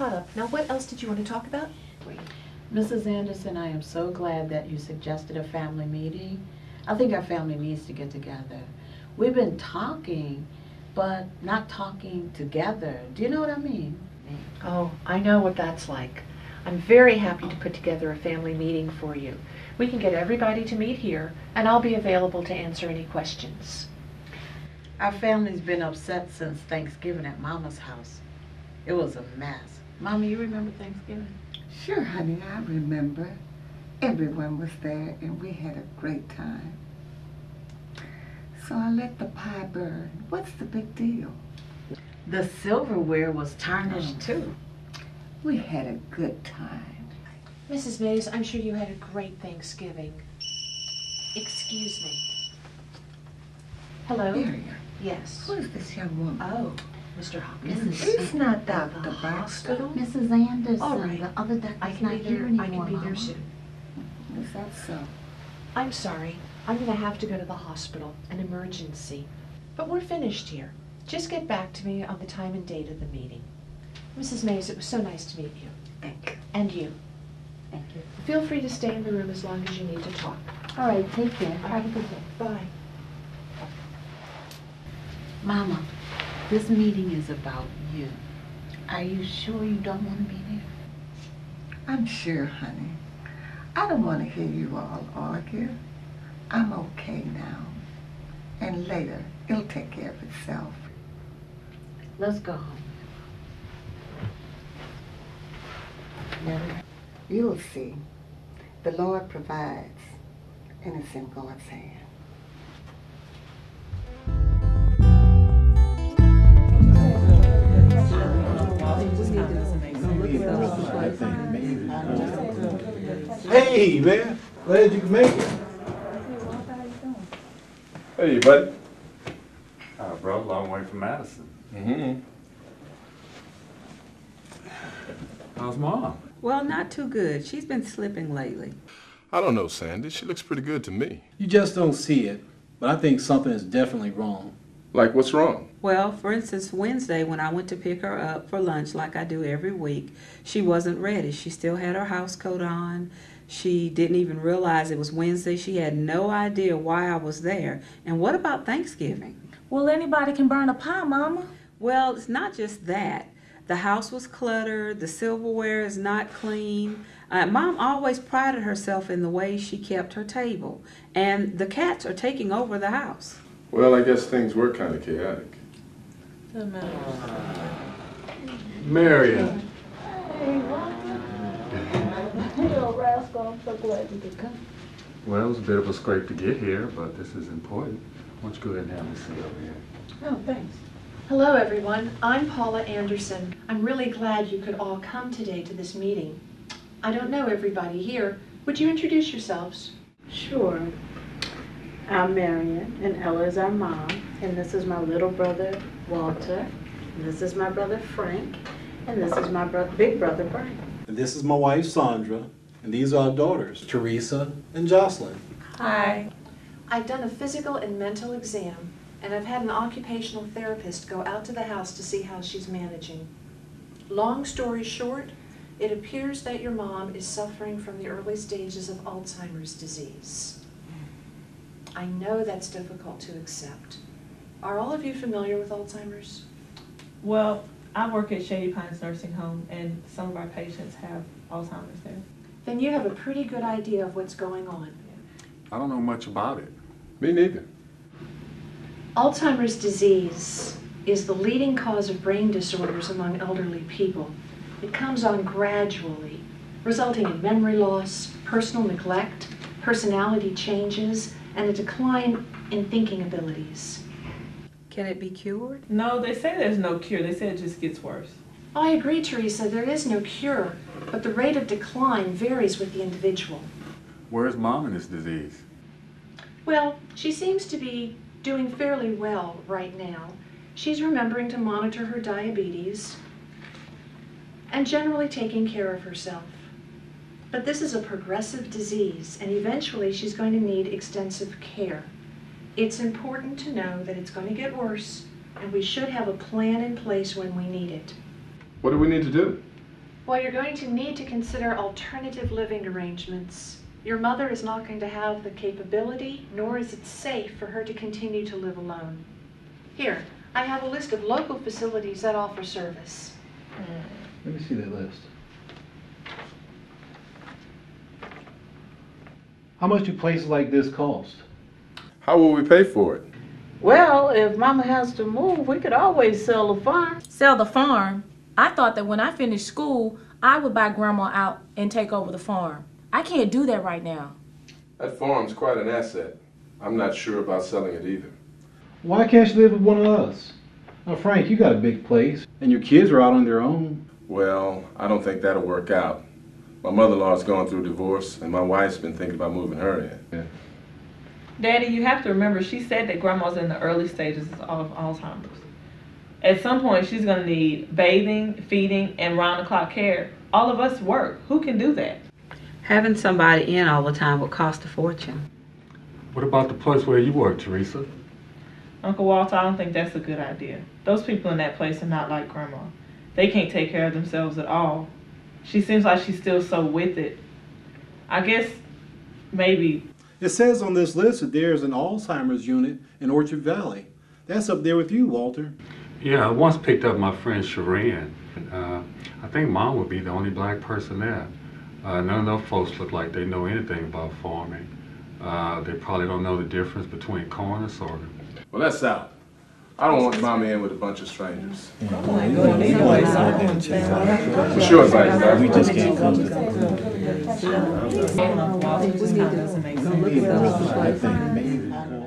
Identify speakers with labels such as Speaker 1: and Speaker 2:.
Speaker 1: caught up. Now, what else did you want to talk about?
Speaker 2: Mrs. Anderson, I am so glad that you suggested a family meeting. I think our family needs to get together. We've been talking, but not talking together. Do you know what I mean?
Speaker 1: Oh, I know what that's like. I'm very happy to put together a family meeting for you. We can get everybody to meet here, and I'll be available to answer any questions.
Speaker 2: Our family's been upset since Thanksgiving at Mama's house. It was a mess. Mama, you remember Thanksgiving?
Speaker 3: Sure, honey, I remember. Everyone was there and we had a great time. So I let the pie burn. What's the big deal?
Speaker 2: The silverware was tarnished too.
Speaker 3: We had a good time.
Speaker 1: Mrs. Mays, I'm sure you had a great Thanksgiving. Excuse me. Hello?
Speaker 3: Miriam,
Speaker 1: Yes.
Speaker 3: who is this young woman?
Speaker 1: Oh, Mr. Hopkins.
Speaker 3: It's not Dr.
Speaker 1: The
Speaker 3: Baxter.
Speaker 1: hospital?
Speaker 4: Mrs. Anderson,
Speaker 1: All right.
Speaker 4: the other doctor's
Speaker 1: I can
Speaker 4: not
Speaker 1: be
Speaker 4: here
Speaker 1: there.
Speaker 4: anymore,
Speaker 1: I can be there
Speaker 4: Mama.
Speaker 1: soon.
Speaker 3: Is that so?
Speaker 1: I'm sorry. I'm going to have to go to the hospital. An emergency. But we're finished here. Just get back to me on the time and date of the meeting. Mrs. Mays, it was so nice to meet you.
Speaker 3: Thank you.
Speaker 1: And you.
Speaker 4: Thank you.
Speaker 1: Feel free to stay in the room as long as you need to talk.
Speaker 4: All right, take care. Have a good day.
Speaker 1: Bye.
Speaker 2: Mama, this meeting is about you. Are you sure you don't want to be there?
Speaker 3: I'm sure, honey. I don't want to hear you all argue. I'm okay now. And later, it'll take care of itself.
Speaker 2: Let's go home.
Speaker 3: You'll see. The Lord provides, and it's in God's hand.
Speaker 5: Hey, man. Glad you could make it. Hey, buddy.
Speaker 6: Bro, long way from Madison.
Speaker 5: Mm-hmm.
Speaker 6: How's Mom?
Speaker 7: Well, not too good. She's been slipping lately.
Speaker 8: I don't know, Sandy. She looks pretty good to me.
Speaker 9: You just don't see it, but I think something is definitely wrong.
Speaker 8: Like, what's wrong?
Speaker 7: Well, for instance, Wednesday when I went to pick her up for lunch like I do every week, she wasn't ready. She still had her house coat on. She didn't even realize it was Wednesday. She had no idea why I was there. And what about Thanksgiving?
Speaker 4: Well, anybody can burn a pie, Mama.
Speaker 7: Well, it's not just that. The house was cluttered. The silverware is not clean. Mom always prided herself in the way she kept her table. And the cats are taking over the house.
Speaker 8: Well, I guess things were kind of chaotic.
Speaker 6: Marion.
Speaker 4: Hey, Walter. Hey, old rascal, I'm so glad you could come.
Speaker 6: Well, it was a bit of a scrape to get here, but this is important. Why don't you go ahead and have a seat over here?
Speaker 4: Oh, thanks.
Speaker 1: Hello, everyone. I'm Paula Anderson. I'm really glad you could all come today to this meeting. I don't know everybody here. Would you introduce yourselves?
Speaker 4: Sure. I'm Marion, and Ella is our mom, and this is my little brother, Walter, and this is my brother, Frank, and this is my big brother, Brian.
Speaker 9: And this is my wife, Sandra, and these are our daughters, Teresa and Jocelyn.
Speaker 4: Hi.
Speaker 1: I've done a physical and mental exam, and I've had an occupational therapist go out to the house to see how she's managing. Long story short, it appears that your mom is suffering from the early stages of Alzheimer's disease. I know that's difficult to accept. Are all of you familiar with Alzheimer's?
Speaker 10: Well, I work at Shady Pines Nursing Home, and some of our patients have Alzheimer's there.
Speaker 1: Then you have a pretty good idea of what's going on.
Speaker 6: I don't know much about it.
Speaker 8: Me neither.
Speaker 1: Alzheimer's disease is the leading cause of brain disorders among elderly people. It comes on gradually, resulting in memory loss, personal neglect, personality changes, and a decline in thinking abilities.
Speaker 7: Can it be cured?
Speaker 10: No, they say there's no cure. They say it just gets worse.
Speaker 1: I agree, Teresa, there is no cure, but the rate of decline varies with the individual.
Speaker 6: Where's Mom in this disease?
Speaker 1: Well, she seems to be doing fairly well right now. She's remembering to monitor her diabetes and generally taking care of herself. But this is a progressive disease, and eventually she's going to need extensive care. It's important to know that it's going to get worse, and we should have a plan in place when we need it.
Speaker 8: What do we need to do?
Speaker 1: Well, you're going to need to consider alternative living arrangements. Your mother is not going to have the capability, nor is it safe for her to continue to live alone. Here, I have a list of local facilities that offer service.
Speaker 9: Let me see that list. How much do places like this cost?
Speaker 8: How will we pay for it?
Speaker 4: Well, if Mama has to move, we could always sell the farm.
Speaker 11: Sell the farm? I thought that when I finished school, I would buy Grandma out and take over the farm. I can't do that right now.
Speaker 8: That farm's quite an asset. I'm not sure about selling it either.
Speaker 9: Why can't you live with one of us? Now, Frank, you got a big place, and your kids are out on their own.
Speaker 8: Well, I don't think that'll work out. My mother-in-law's gone through a divorce, and my wife's been thinking about moving her in.
Speaker 9: Yeah.
Speaker 10: Daddy, you have to remember, she said that Grandma's in the early stages of Alzheimer's. At some point, she's going to need bathing, feeding, and round-the-clock care. All of us work. Who can do that?
Speaker 7: Having somebody in all the time would cost a fortune.
Speaker 6: What about the place where you work, Teresa?
Speaker 10: Uncle Walter, I don't think that's a good idea. Those people in that place are not like Grandma. They can't take care of themselves at all. She seems like she's still so with it. I guess maybe.
Speaker 9: It says on this list that there's an Alzheimer's unit in Orchard Valley. That's up there with you, Walter.
Speaker 6: Yeah, I once picked up my friend Sharon. I think Mom would be the only black person there. None of those folks look like they know anything about farming. They probably don't know the difference between corn and sorghum.
Speaker 8: Well, that's out. I don't want Mommy in with a bunch of strangers. Sure, advice, Doc.
Speaker 5: We just can't come to
Speaker 10: I think maybe